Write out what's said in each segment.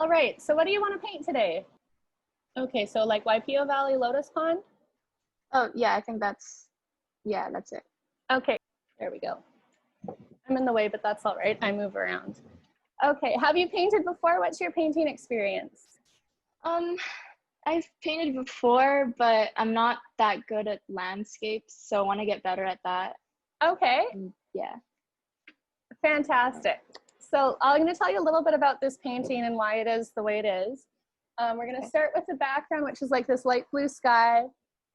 All right, so what do you want to paint today? Okay, so like Waipiʻo Valley Lotus Pond? Oh, yeah, I think that's it. Okay, there we go. I'm in the way, but that's all right. I move around. Okay, have you painted before? What's your painting experience? I've painted before, but I'm not that good at landscapes, so I want to get better at that. Okay. Yeah. Fantastic. So I'm going to tell you a little bit about this painting and why it is the way it is. We're going to start with the background, which is like this light blue sky,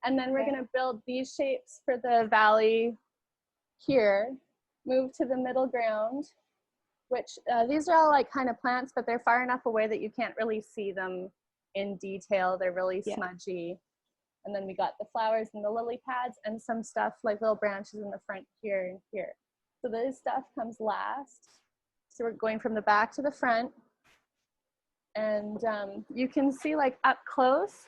and then we're going to build these shapes for the valley here, move to the middle ground, which these are all like kind of plants, but they're far enough away that you can't really see them in detail. They're really smudgy. And then we got the flowers and the lily pads and some stuff like little branches in the front here and here. So this stuff comes last. So we're going from the back to the front. And you can see like up close,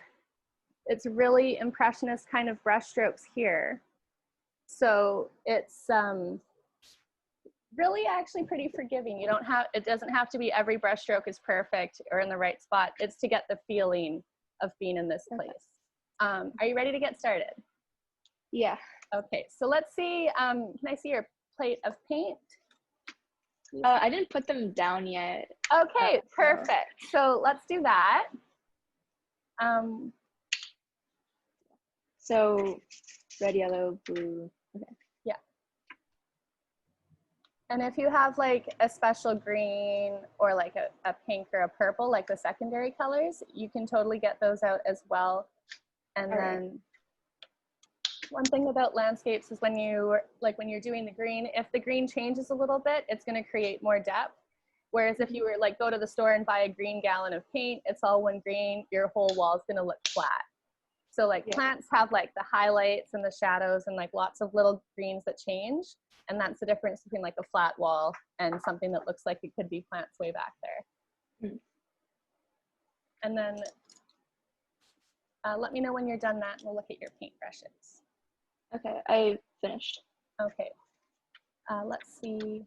it's really impressionist kind of brush strokes here. So it's really actually pretty forgiving. It doesn't have to be every brush stroke is perfect or in the right spot. It's to get the feeling of being in this place. Are you ready to get started? Yeah. Okay, so let's see, can I see your plate of paint? I didn't put them down yet. Okay, perfect. So let's do that. So red, yellow, blue. Okay. Yeah. And if you have like a special green or like a pink or a purple, like the secondary colors, you can totally get those out as well. And then one thing about landscapes is when you're doing the green, if the green changes a little bit, it's going to create more depth. Whereas if you were like go to the store and buy a green gallon of paint, it's all one green, your whole wall is going to look flat. So like plants have like the highlights and the shadows and like lots of little greens that change. And that's the difference between like a flat wall and something that looks like it could be plants way back there. And then let me know when you're done that and we'll look at your paint brushes. Okay, I finished. Okay, let's see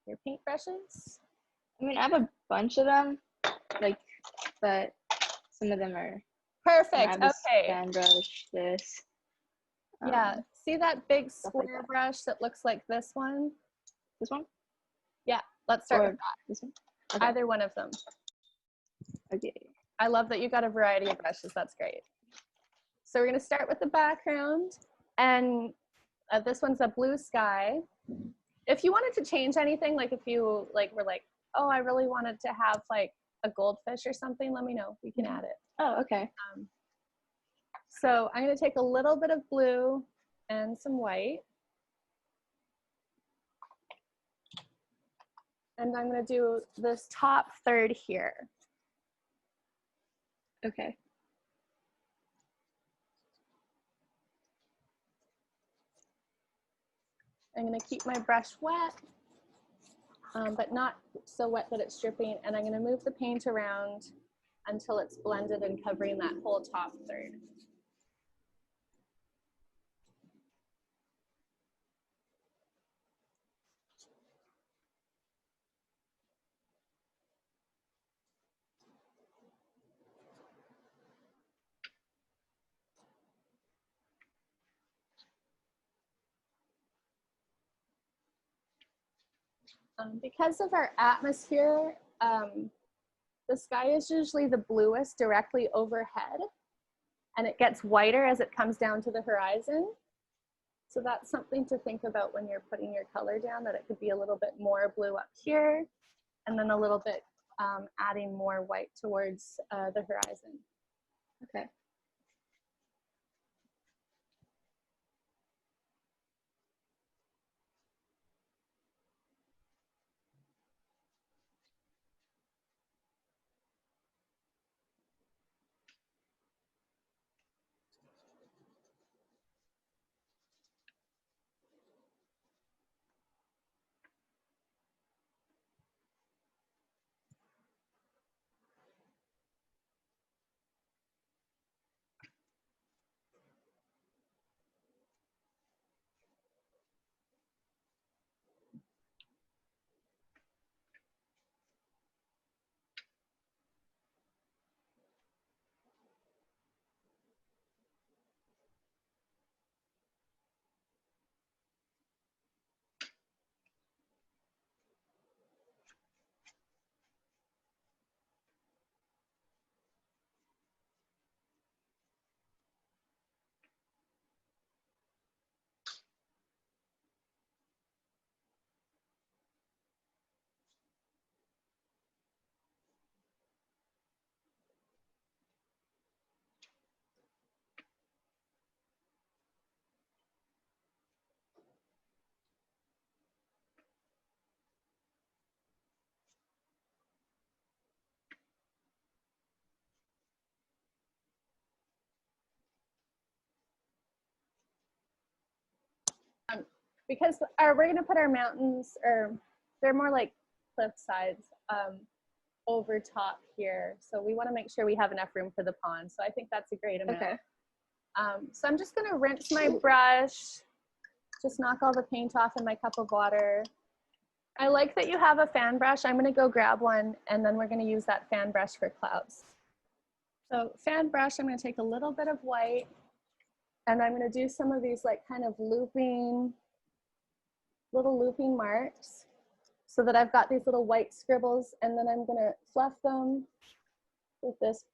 your paint brushes. I mean, I have a bunch of them, like, but some of them are perfect. I have this Okay. fan brush, this. Yeah. See that big square brush that looks like this one? This one? Yeah. Let's start with that. This one? Okay. Either one of them. Okay. I love that you got a variety of brushes. That's great. So we're going to start with the background, and this one's a blue sky. If you wanted to change anything, like if you were like, oh, I really wanted to have like a goldfish or something, let me know. We can add it. Oh, okay. So I'm going to take a little bit of blue and some white. And I'm going to do this top third here. Okay. I'm going to keep my brush wet, but not so wet that it's dripping. And I'm going to move the paint around until it's blended and covering that whole top third. Because of our atmosphere, the sky is usually the bluest directly overhead, and it gets whiter as it comes down to the horizon. So that's something to think about when you're putting your color down, that it could be a little bit more blue up here, and then a little bit adding more white towards the horizon. Okay. because we're gonna put our mountains, or they're more like cliff sides, over top here. So we wanna make sure we have enough room for the pond. So I think that's a great amount. Okay. So I'm just gonna rinse my brush, just knock all the paint off in my cup of water. I like that you have a fan brush. I'm gonna go grab one, and then we're gonna use that fan brush for clouds. So fan brush, I'm gonna take a little bit of white, and I'm gonna do some of these like kind of little looping marks, so that I've got these little white scribbles, and then I'm gonna fluff them with this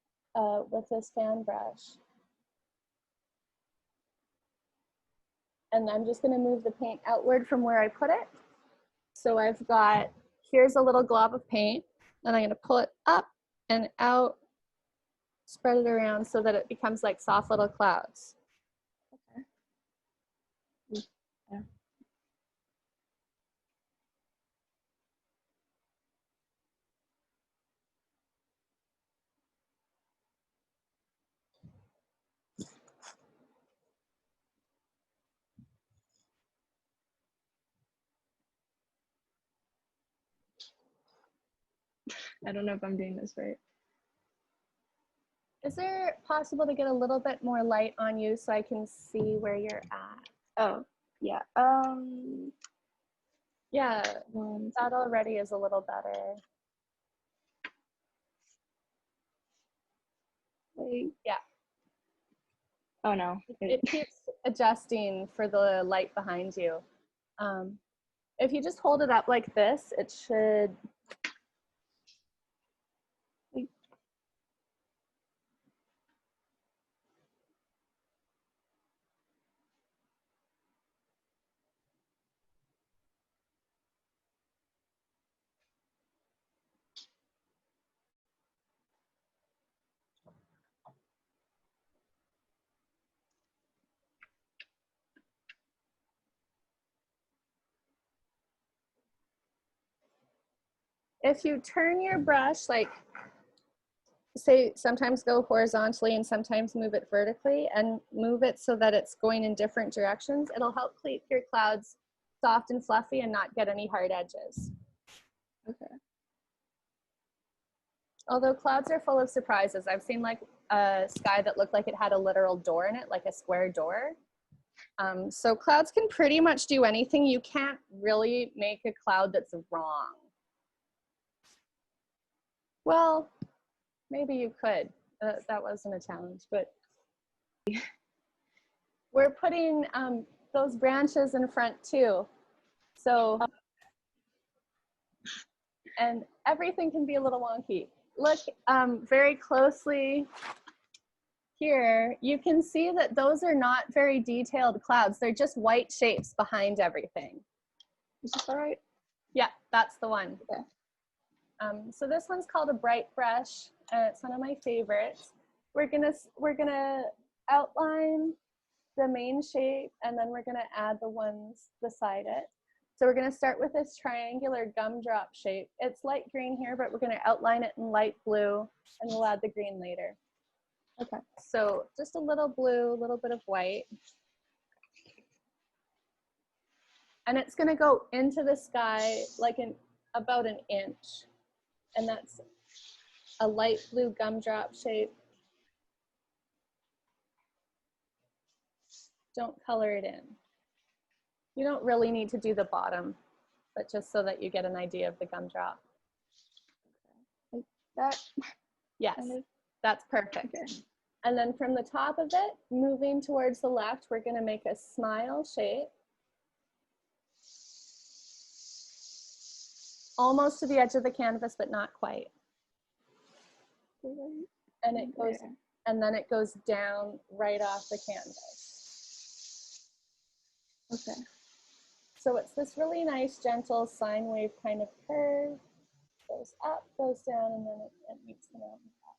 fan brush. And I'm just gonna move the paint outward from where I put it. So I've got, here's a little glob of paint, and I'm gonna pull it up and out, spread it around so that it becomes like soft little clouds. Okay. Yeah. I don't know if I'm doing this right. Is it possible to get a little bit more light on you so I can see where you're at? Oh, yeah. Yeah, that already is a little better. Wait. Yeah. Oh no. It keeps adjusting for the light behind you. If you just hold it up like this, it should. If you turn your brush, like, say, sometimes go horizontally and sometimes move it vertically, and move it so that it's going in different directions, it'll help keep your clouds soft and fluffy and not get any hard edges. Okay. Although clouds are full of surprises. I've seen like a sky that looked like it had a literal door in it, like a square door. So clouds can pretty much do anything. You can't really make a cloud that's wrong. Well, maybe you could. That wasn't a challenge, but we're putting those branches in front too. So, and everything can be a little wonky. Look very closely here. You can see that those are not very detailed clouds. They're just white shapes behind everything. Is this all right? Yeah, that's the one. Okay. So this one's called a bright brush. It's one of my favorites. We're gonna outline the main shape, and then we're gonna add the ones beside it. So we're gonna start with this triangular gumdrop shape. It's light green here, but we're gonna outline it in light blue, and we'll add the green later. Okay, so just a little blue, a little bit of white. And it's gonna go into the sky like about an inch. And that's a light blue gumdrop shape. Don't color it in. You don't really need to do the bottom, but just so that you get an idea of the gumdrop. Like that? Yes, that's perfect. Okay. And then from the top of it, moving towards the left, we're gonna make a smile shape. Almost to the edge of the canvas, but not quite. And it goes, and then it goes down right off the canvas. Okay. So it's this really nice, gentle sine wave kind of curve. Goes up, goes down, and then it meets the mountain top.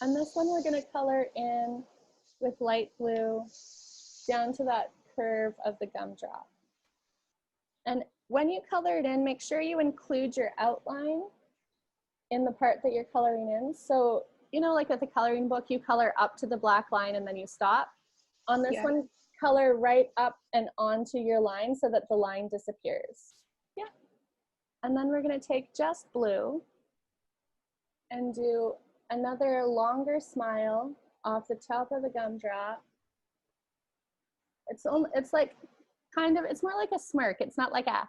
And this one we're gonna color in with light blue down to that curve of the gumdrop. And when you color it in, make sure you include your outline in the part that you're coloring in. So, you know, like at the coloring book, you color up to the black line and then you stop. On this one, color right up and onto your line so that the line disappears. Yeah. And then we're gonna take just blue and do another longer smile off the top of the gumdrop. It's like kind of, it's more like a smirk. It's not like a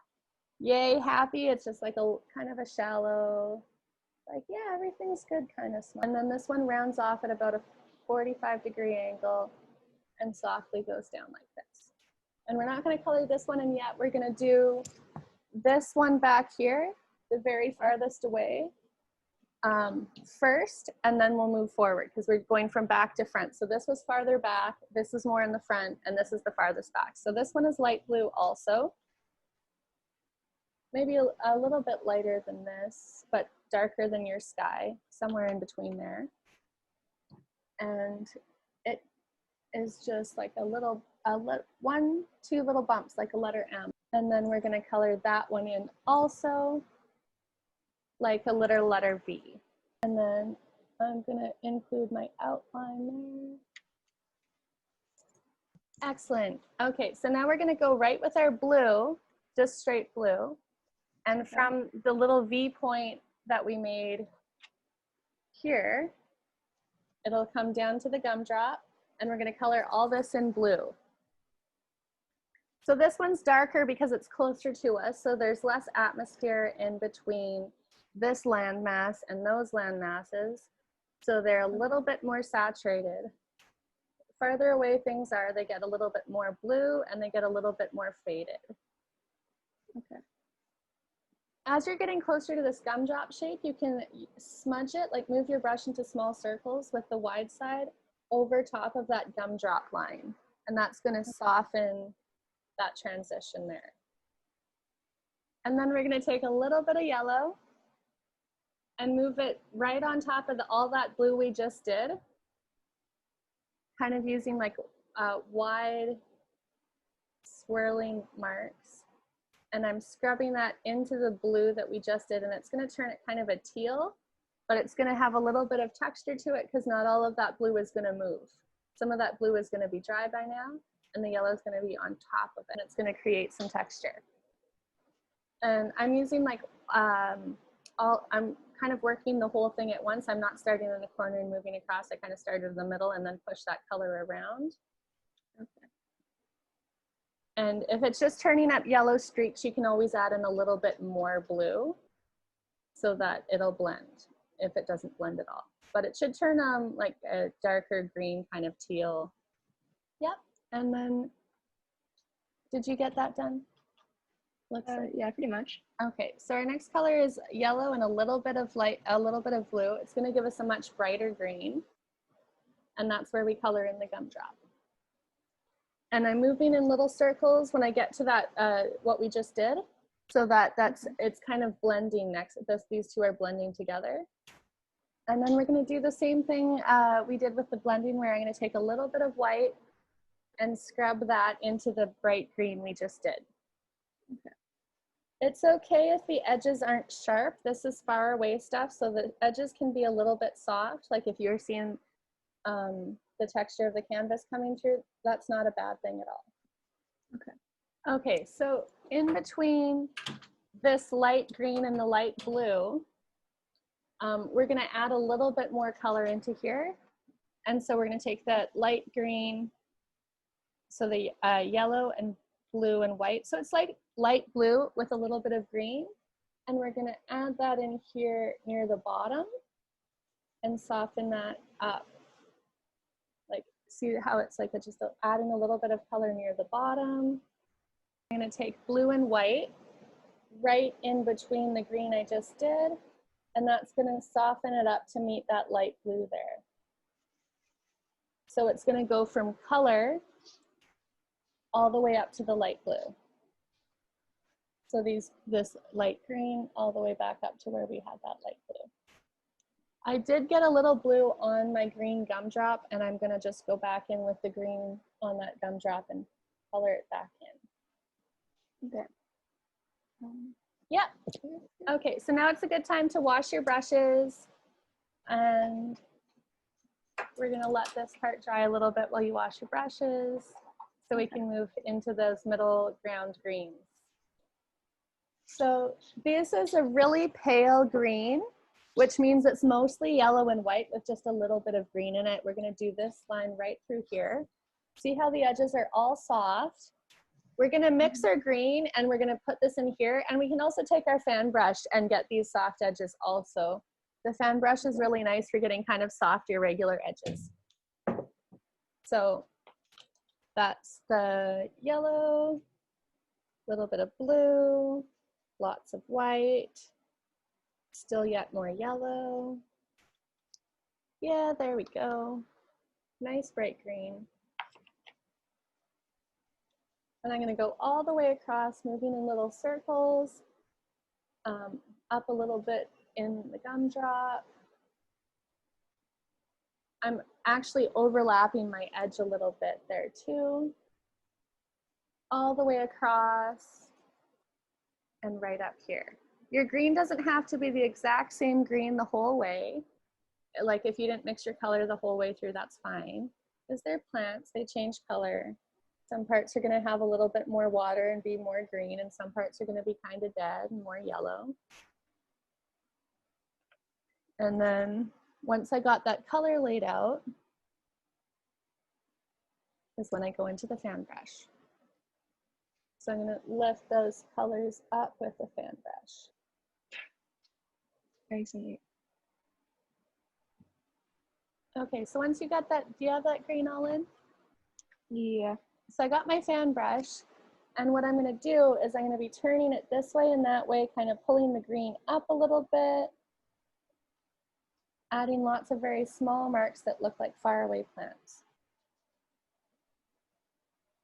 yay happy. It's just like a kind of a shallow, like, yeah, everything's good kind of smile. And then this one rounds off at about a 45-degree angle and softly goes down like this. And we're not going to color this one in yet. We're going to do this one back here, the very farthest away, first, and then we'll move forward because we're going from back to front. So this was farther back, this is more in the front, and this is the farthest back. So this one is light blue also. Maybe a little bit lighter than this, but darker than your sky, somewhere in between there. And it is just like two little bumps, like a letter M. And then we're gonna color that one in also, like a little letter V. And then I'm gonna include my outline there. Excellent. Okay, so now we're gonna go right with our blue, just straight blue. And from the little V point that we made here, it'll come down to the gumdrop, and we're gonna color all this in blue. So this one's darker because it's closer to us, so there's less atmosphere in between this landmass and those land masses, so they're a little bit more saturated. The farther away things are, they get a little bit more blue and they get a little bit more faded. Okay. As you're getting closer to this gumdrop shape, you can smudge it, like move your brush into small circles with the wide side over top of that gumdrop line, and that's going to soften that transition there. And then we're going to take a little bit of yellow and move it right on top of all that blue we just did, kind of using like wide swirling marks. And I'm scrubbing that into the blue that we just did, and it's going to turn it kind of a teal, but it's going to have a little bit of texture to it because not all of that blue is going to move. Some of that blue is going to be dry by now, and the yellow is going to be on top of it. It's going to create some texture. And I'm using like, I'm kind of working the whole thing at once. I'm not starting in the corner and moving across. I kind of started in the middle and then push that color around. Okay. And if it's just turning up yellow streaks, you can always add in a little bit more blue so that it'll blend if it doesn't blend at all. But it should turn like a darker green kind of teal. Yep. And then, did you get that done? Looks like. Yeah, pretty much. Okay, so our next color is yellow and a little bit of blue. It's going to give us a much brighter green, and that's where we color in the gumdrop. And I'm moving in little circles when I get to that what we just did, so that it's kind of blending next. These two are blending together. And then we're going to do the same thing we did with the blending, where I'm going to take a little bit of white and scrub that into the bright green we just did. Okay. It's okay if the edges aren't sharp. This is far away stuff, so the edges can be a little bit soft. Like if you're seeing the texture of the canvas coming through, that's not a bad thing at all. Okay. Okay, so in between this light green and the light blue, we're going to add a little bit more color into here. And so we're going to take that light green, so the yellow and blue and white. So it's like light blue with a little bit of green. And we're going to add that in here near the bottom and soften that up. Like, see how it's like just adding a little bit of color near the bottom. I'm going to take blue and white right in between the green I just did, and that's going to soften it up to meet that light blue there. So it's going to go from color all the way up to the light blue. So this light green all the way back up to where we had that light blue. I did get a little blue on my green gumdrop, and I'm going to just go back in with the green on that gumdrop and color it back in. Okay. Yeah. Okay, so now it's a good time to wash your brushes, and we're going to let this part dry a little bit while you wash your brushes. So we can move into those middle ground greens. So this is a really pale green, which means it's mostly yellow and white with just a little bit of green in it. We're gonna do this line right through here. See how the edges are all soft? We're gonna mix our green and we're gonna put this in here, and we can also take our fan brush and get these soft edges also. The fan brush is really nice for getting kind of soft, irregular edges. So that's the yellow, little bit of blue, lots of white, still yet more yellow. Yeah, there we go. Nice bright green. And I'm gonna go all the way across, moving in little circles, up a little bit in the gumdrop. I'm actually overlapping my edge a little bit there too. All the way across and right up here. Your green doesn't have to be the exact same green the whole way. Like if you didn't mix your color the whole way through, that's fine. Because they're plants, they change color. Some parts are gonna have a little bit more water and be more green, and some parts are gonna be kind of dead and more yellow. And then once I got that color laid out, is when I go into the fan brush. So I'm gonna lift those colors up with the fan brush. Very neat. Okay, so once you got that, do you have that green all in? Yeah. So I got my fan brush, and what I'm gonna do is I'm gonna be turning it this way and that way, kind of pulling the green up a little bit, adding lots of very small marks that look like faraway plants.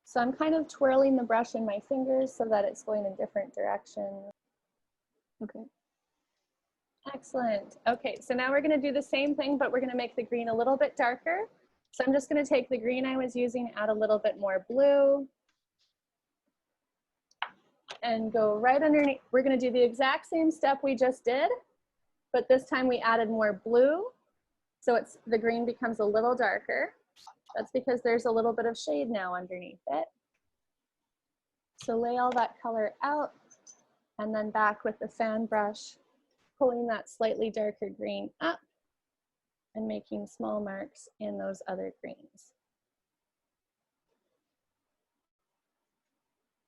So I'm kind of twirling the brush in my fingers so that it's going in different directions. Okay. Excellent. Okay, so now we're gonna do the same thing, but we're gonna make the green a little bit darker. So I'm just gonna take the green I was using, add a little bit more blue, and go right underneath. We're gonna do the exact same step we just did, but this time we added more blue. So the green becomes a little darker. That's because there's a little bit of shade now underneath it. So lay all that color out, and then back with the fan brush, pulling that slightly darker green up and making small marks in those other greens.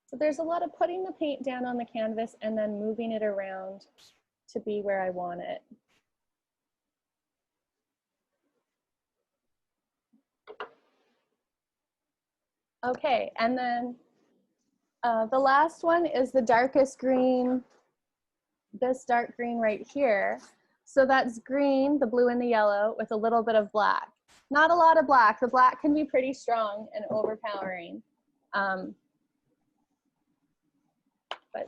So there's a lot of putting the paint down on the canvas and then moving it around to be where I want it. Okay, and then the last one is the darkest green, this dark green right here. So that's green, the blue and the yellow with a little bit of black. Not a lot of black. The black can be pretty strong and overpowering. But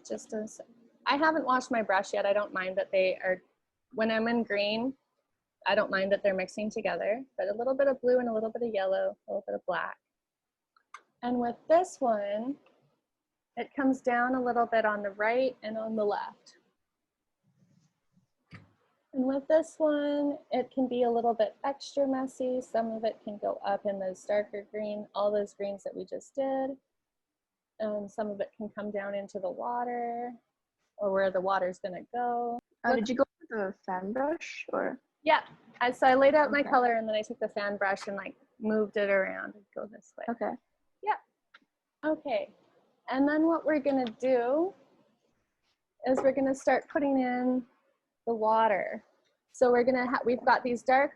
just as, I haven't washed my brush yet. I don't mind that they are, when I'm in green, I don't mind that they're mixing together, but a little bit of blue and a little bit of yellow, a little bit of black. And with this one, it comes down a little bit on the right and on the left. And with this one, it can be a little bit extra messy. Some of it can go up in those darker green, all those greens that we just did. And some of it can come down into the water or where the water's gonna go. Did you go with the fan brush or? Yeah, so I laid out my Okay. color and then I took the fan brush and like moved it around and go this way. Okay. Yeah, okay. And then what we're gonna do is we're gonna start putting in the water. So we're gonna we've got these dark,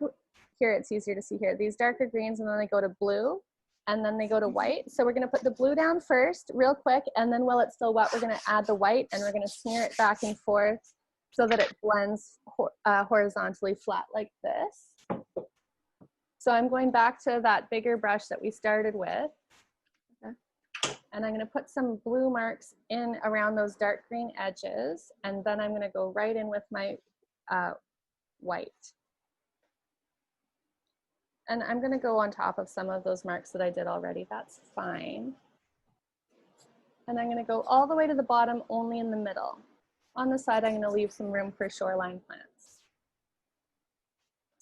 here it's easier to see here, these darker greens, and then they go to blue and then they go to white. So we're gonna put the blue down first real quick, and then while it's still wet, we're gonna add the white and we're gonna smear it back and forth so that it blends horizontally flat like this. So I'm going back to that bigger brush that we started with. Okay. And I'm gonna put some blue marks in around those dark green edges, and then I'm gonna go right in with my white. And I'm gonna go on top of some of those marks that I did already, that's fine. And I'm gonna go all the way to the bottom, only in the middle. On the side, I'm gonna leave some room for shoreline plants.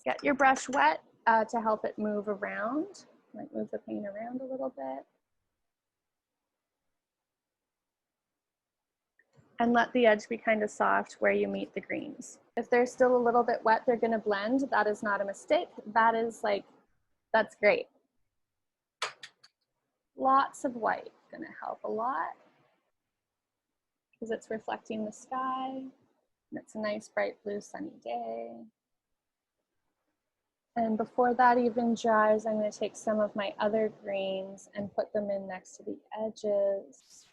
Get your brush wet to help it move around. Like move the paint around a little bit. and let the edge be kind of soft where you meet the greens. If they're still a little bit wet, they're gonna blend. That is not a mistake. That is like, that's great. Lots of white, gonna help a lot because it's reflecting the sky and it's a nice bright blue sunny day. And before that even dries, I'm gonna take some of my other greens and put them in next to the edges.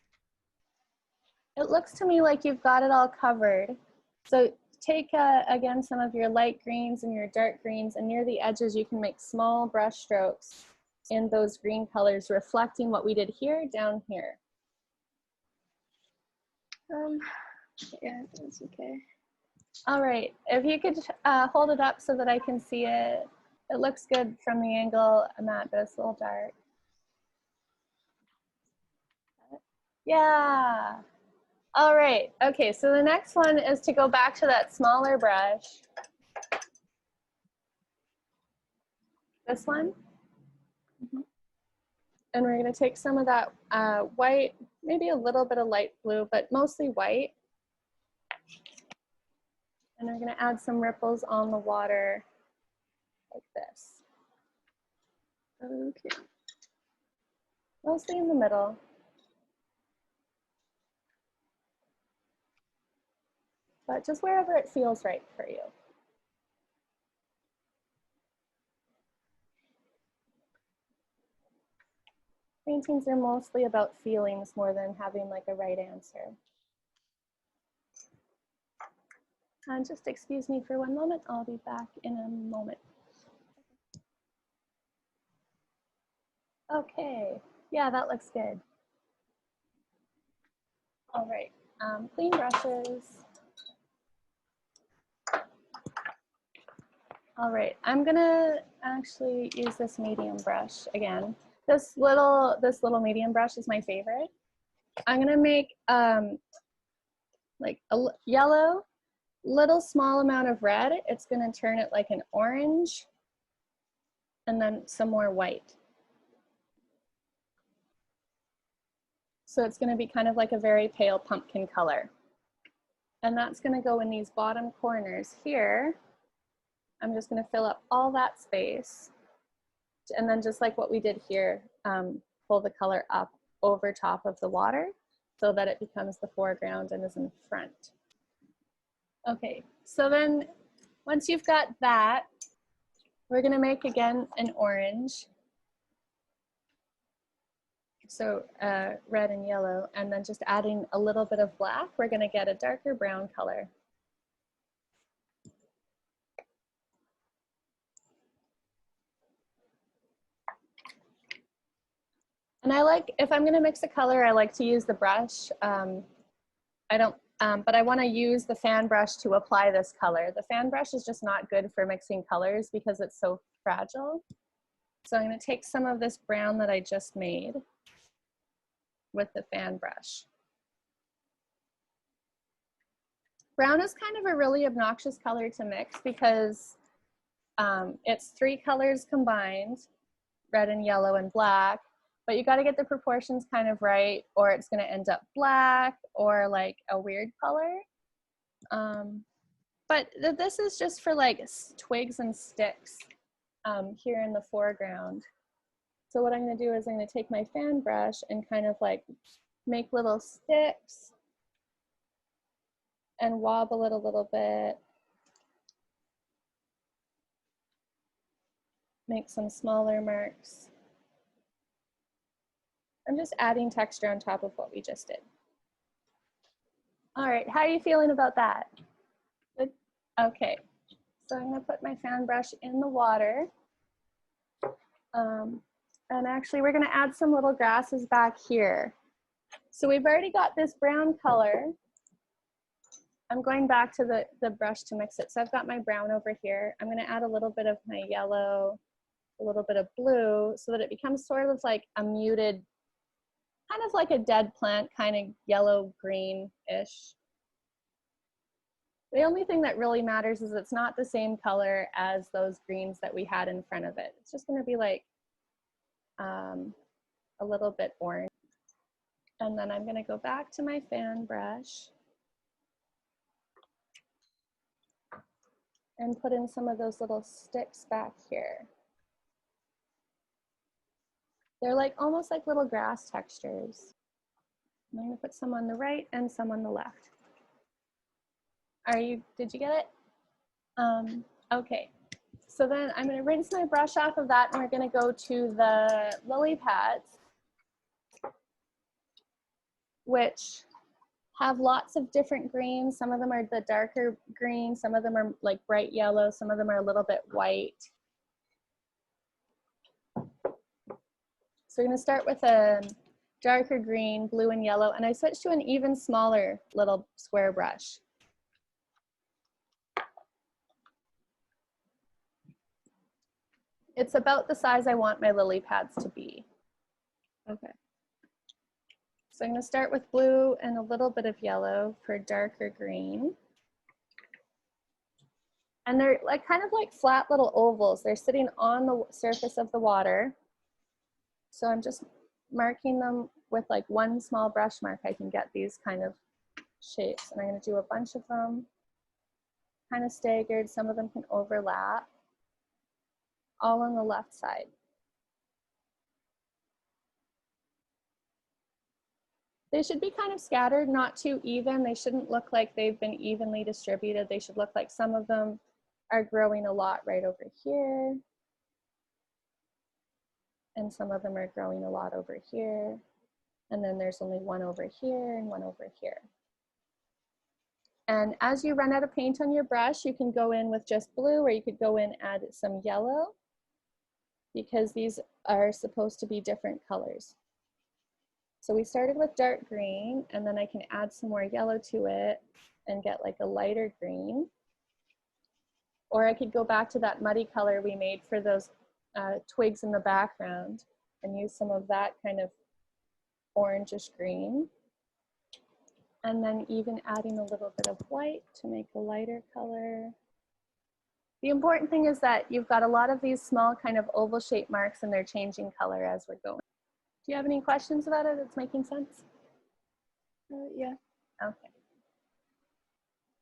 It looks to me like you've got it all covered. So take, again, some of your light greens and your dark greens, and near the edges you can make small brush strokes in those green colors, reflecting what we did here down here. Yeah, that's okay. All right, if you could hold it up so that I can see it. It looks good from the angle, Matt, but it's a little dark. Yeah. All right, okay, so the next one is to go back to that smaller brush. This one. And we're gonna take some of that white, maybe a little bit of light blue, but mostly white. And we're gonna add some ripples on the water like this. Okay. Mostly in the middle. But just wherever it feels right for you. Paintings are mostly about feelings more than having like a right answer. And just excuse me for one moment. I'll be back in a moment. Okay, yeah, that looks good. All right, clean brushes. All right, I'm gonna actually use this medium brush again. This little medium brush is my favorite. I'm gonna make like a yellow, little small amount of red. It's gonna turn it like an orange, and then some more white. So it's gonna be kind of like a very pale pumpkin color. And that's gonna go in these bottom corners here. I'm just gonna fill up all that space. And then just like what we did here, pull the color up over top of the water so that it becomes the foreground and is in front. Okay, so then once you've got that, we're gonna make again an orange. So red and yellow, and then just adding a little bit of black, we're gonna get a darker brown color. And I like, if I'm gonna mix a color, I like to use the brush. But I wanna use the fan brush to apply this color. The fan brush is just not good for mixing colors because it's so fragile. So I'm gonna take some of this brown that I just made with the fan brush. Brown is kind of a really obnoxious color to mix because it's 3 colors combined, red and yellow and black, but you got to get the proportions kind of right or it's going to end up black or like a weird color. But this is just for like twigs and sticks here in the foreground. So what I'm going to do is I'm going to take my fan brush and kind of like make little sticks and wobble it a little bit. Make some smaller marks. I'm just adding texture on top of what we just did. All right, how are you feeling about that? Good? Okay, so I'm gonna put my fan brush in the water. And actually we're gonna add some little grasses back here. So we've already got this brown color. I'm going back to the brush to mix it. So I've got my brown over here. I'm gonna add a little bit of my yellow, a little bit of blue so that it becomes sort of like a muted, kind of like a dead plant, kind of yellow green-ish. The only thing that really matters is it's not the same color as those greens that we had in front of it. It's just gonna be like a little bit orange. And then I'm gonna go back to my fan brush and put in some of those little sticks back here. They're like almost like little grass textures. I'm going to put some on the right and some on the left. Did you get it? Okay. So then I'm going to rinse my brush off of that, and we're going to go to the lily pads, which have lots of different greens. Some of them are the darker green, some of them are like bright yellow, some of them are a little bit white. So we're going to start with a darker green, blue and yellow, and I switched to an even smaller little square brush. It's about the size I want my lily pads to be. Okay. So I'm going to start with blue and a little bit of yellow for darker green. And they're like kind of like flat little ovals. They're sitting on the surface of the water. So I'm just marking them with like one small brush mark. I can get these kind of shapes. And I'm going to do a bunch of them, kind of staggered. Some of them can overlap, all on the left side. They should be kind of scattered, not too even. They shouldn't look like they've been evenly distributed. They should look like some of them are growing a lot right over here. And some of them are growing a lot over here. And then there's only one over here and one over here. And as you run out of paint on your brush, you can go in with just blue, or you could go in and add some yellow, because these are supposed to be different colors. So we started with dark green, and then I can add some more yellow to it and get like a lighter green. Or I could go back to that muddy color we made for those twigs in the background and use some of that kind of orangish green. And then even adding a little bit of white to make a lighter color. The important thing is that you've got a lot of these small kind of oval shaped marks, and they're changing color as we're going. Do you have any questions about it? It's making sense? Yeah. Okay.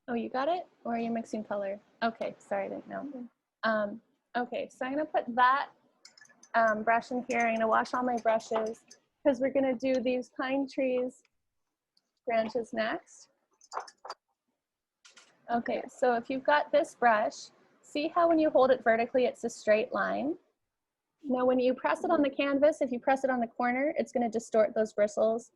Oh, you got it? Or are you mixing color? Okay, sorry, I didn't know. Okay, so I'm gonna put that brush in here. I'm gonna wash all my brushes because we're gonna do these pine trees branches next. Okay, so if you've got this brush, see how when you hold it vertically, it's a straight line. Now, when you press it on the canvas, if you press it on the corner, it's going to distort those bristles.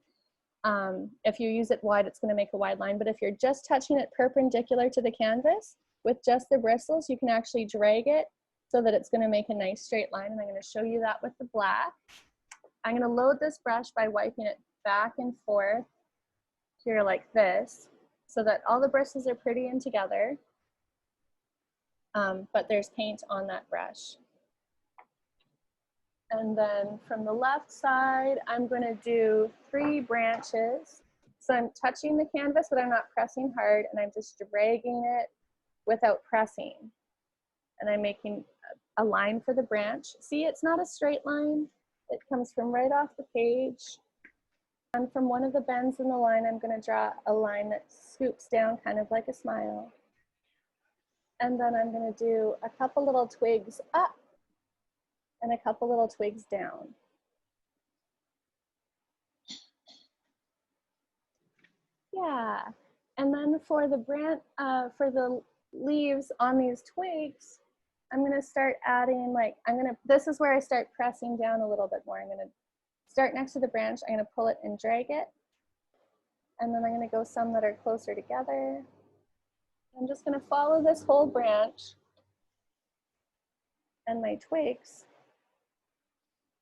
If you use it wide, it's going to make a wide line. But if you're just touching it perpendicular to the canvas with just the bristles, you can actually drag it so that it's going to make a nice straight line. And I'm going to show you that with the black. I'm going to load this brush by wiping it back and forth here like this, so that all the bristles are pretty and together, but there's paint on that brush. And then from the left side, I'm going to do 3 branches. So I'm touching the canvas, but I'm not pressing hard, and I'm just dragging it without pressing. And I'm making a line for the branch. See, it's not a straight line. It comes from right off the page. And from one of the bends in the line, I'm going to draw a line that scoops down kind of like a smile. And then I'm going to do a couple little twigs up and a couple little twigs down. Yeah, and then for the leaves on these twigs, I'm gonna start adding this is where I start pressing down a little bit more. I'm gonna start next to the branch, I'm gonna pull it and drag it. And then I'm gonna go some that are closer together. I'm just gonna follow this whole branch and my twigs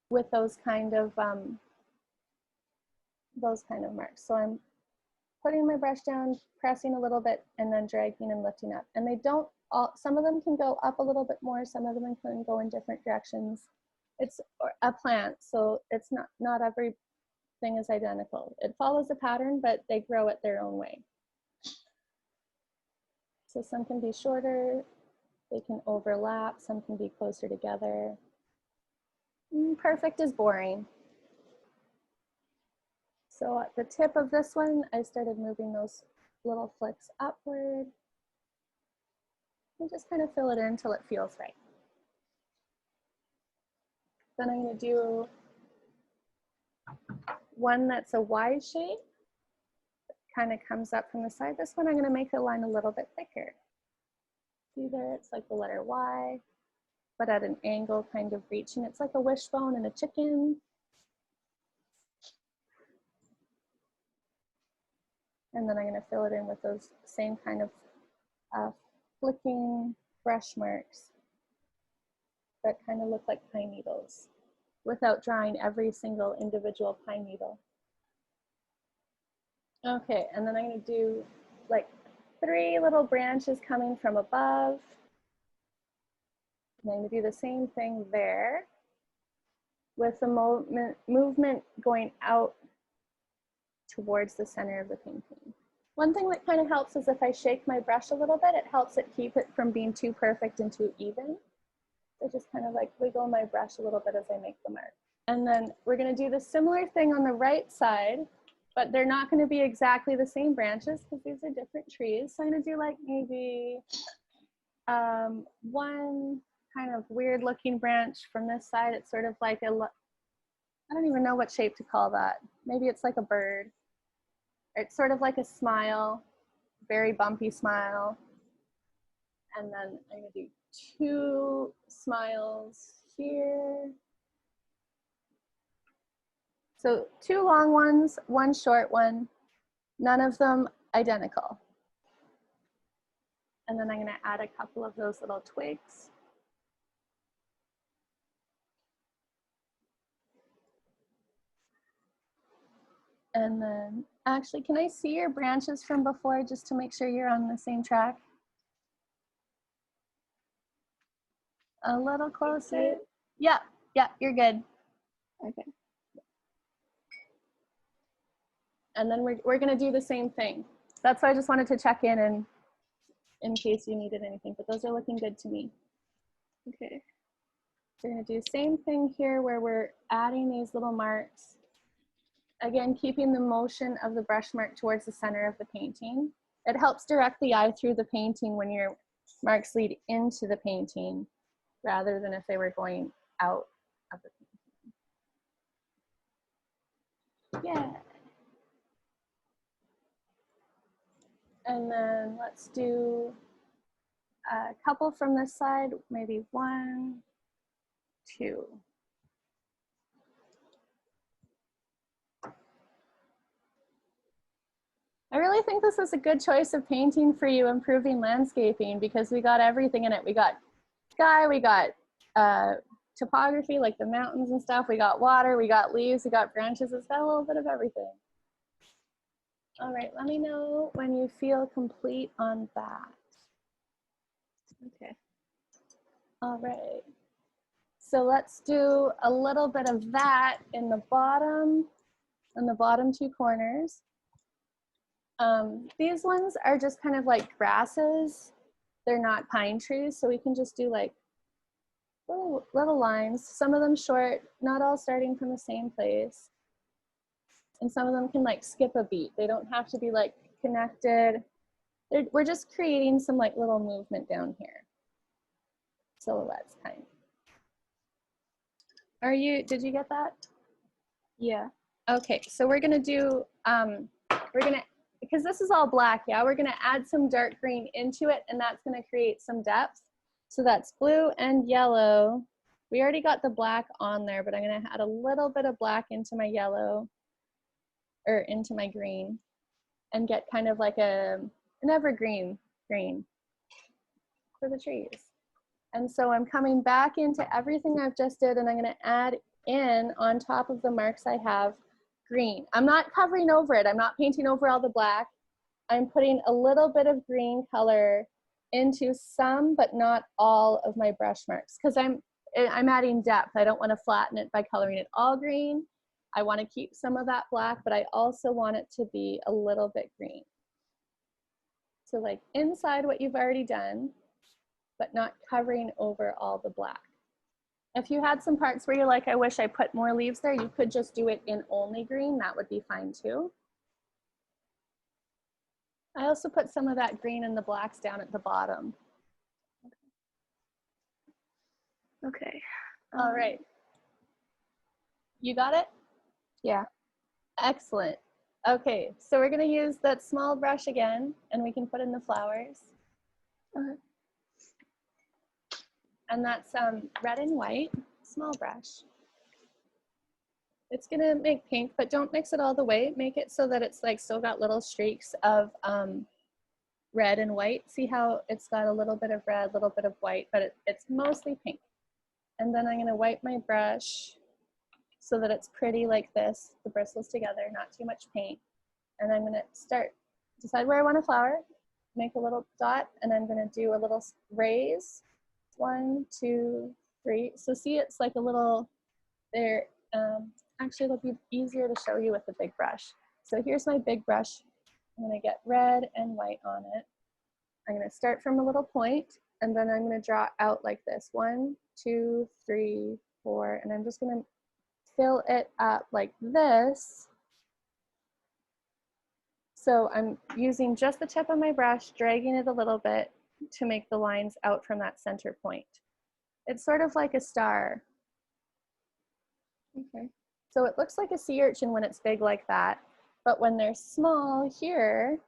with those kind of marks. So I'm putting my brush down, pressing a little bit, and then dragging and lifting up. And they don't all, some of them can go up a little bit more, some of them can go in different directions. It's a plant, so it's not everything is identical. It follows a pattern, but they grow it their own way. So some can be shorter, they can overlap, some can be closer together. Perfect is boring. So at the tip of this one, I started moving those little flicks upward. And just kind of fill it in until it feels right. Then I'm going to do one that's a Y shape. Kind of comes up from the side. This one I'm going to make the line a little bit thicker. See there, it's like the letter Y, but at an angle, kind of reaching. It's like a wishbone and a chicken. And then I'm going to fill it in with those same kind of flicking brush marks that kind of look like pine needles without drawing every single individual pine needle. Okay, and then I'm going to do like 3 little branches coming from above. And I'm going to do the same thing there with the movement going out towards the center of the painting. One thing that kind of helps is if I shake my brush a little bit, it helps it keep it from being too perfect and too even. So just kind of like wiggle my brush a little bit as I make the mark. And then we're going to do the similar thing on the right side, but they're not going to be exactly the same branches because these are different trees. So I'm going to do like maybe one kind of weird looking branch from this side. It's sort of like a, I don't even know what shape to call that. Maybe it's like a bird. It's sort of like a smile, very bumpy smile. And then I'm going to do 2 smiles here. So 2 long ones, 1 short one, none of them identical. And then I'm going to add a couple of those little twigs. And then, actually, can I see your branches from before just to make sure you're on the same track? A little closer. Yeah, yeah, you're good. Okay. And then we're going to do the same thing. That's why I just wanted to check in case you needed anything, but those are looking good to me. Okay. So we're going to do the same thing here where we're adding these little marks. Again, keeping the motion of the brush mark towards the center of the painting. It helps direct the eye through the painting when your marks lead into the painting rather than if they were going out of the painting. Yeah. And then let's do a couple from this side, maybe 1, 2. I really think this is a good choice of painting for you, improving landscaping, because we got everything in it. We got sky, we got topography, like the mountains and stuff. We got water, we got leaves, we got branches. It's got a little bit of everything. All right, let me know when you feel complete on that. Okay. All right. So let's do a little bit of that in the bottom 2 corners. These ones are just kind of like grasses. They're not pine trees, so we can just do like little lines. Some of them short, not all starting from the same place. And some of them can like skip a beat. They don't have to be like connected. We're just creating some like little movement down here. Silhouettes kind of. Did you get that? Yeah. Okay, so we're gonna do, because this is all black, yeah, we're gonna add some dark green into it, and that's gonna create some depth. So that's blue and yellow. We already got the black on there, but I'm gonna add a little bit of black into my yellow, or into my green, and get kind of like an evergreen green for the trees. And so I'm coming back into everything I've just did, and I'm gonna add in on top of the marks I have green. I'm not covering over it. I'm not painting over all the black. I'm putting a little bit of green color into some, but not all of my brush marks, because I'm adding depth. I don't want to flatten it by coloring it all green. I want to keep some of that black, but I also want it to be a little bit green. So like inside what you've already done, but not covering over all the black. If you had some parts where you're like, I wish I put more leaves there, you could just do it in only green. That would be fine too. I also put some of that green in the blacks down at the bottom. Okay. All right. You got it? Yeah. Excellent. Okay, so we're going to use that small brush again, and we can put in the flowers. Okay. And that's red and white, small brush. It's going to make pink, but don't mix it all the way. Make it so that it's like still got little streaks of red and white. See how it's got a little bit of red, a little bit of white, but it's mostly pink. And then I'm going to wipe my brush so that it's pretty like this, the bristles together, not too much paint. And I'm going to decide where I want a flower, make a little dot, and I'm going to do a little raise. 1, 2, 3. So see, it's like a little there. Actually, it'll be easier to show you with the big brush. So here's my big brush. I'm going to get red and white on it. I'm going to start from a little point, and then I'm going to draw out like this. 1, 2, 3, 4, and I'm just going to fill it up like this. So I'm using just the tip of my brush, dragging it a little bit to make the lines out from that center point. It's sort of like a star. Okay. So it looks like a sea urchin when it's big like that, but when they're small here,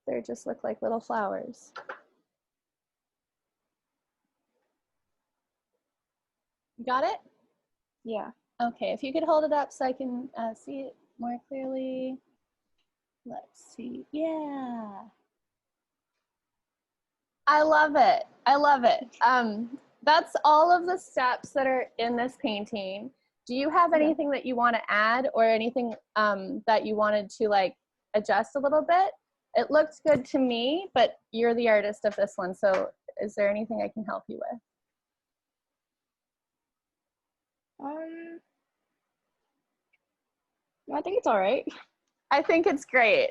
they just look like little flowers. You got it? Yeah. Okay, if you could hold it up so I can see it more clearly. Let's see, yeah. I love it, I love it. That's all of the steps that are in this painting. Do you have anything that you want to add, or anything that you wanted to like adjust a little bit? It looked good to me, but you're the artist of this one, so is there anything I can help you with? I think it's all right. I think it's great,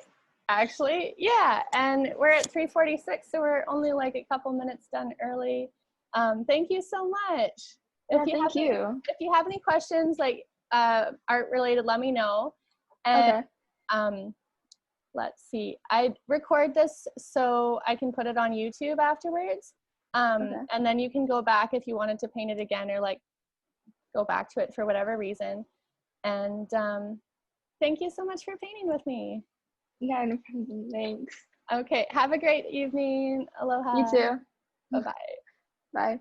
actually. Yeah, and we're at 3:46, so we're only like a couple minutes done early. Thank you so much. Yeah, thank you. If you have any questions, like art related, let me know. And Okay. let's see, I record this so I can put it on YouTube afterwards. And then you can go back if you wanted to paint it again, or like go back to it for whatever reason. And thank you so much for painting with me. Yeah, no problem. Thanks. Okay, have a great evening. Aloha. You too. Bye-bye. Bye.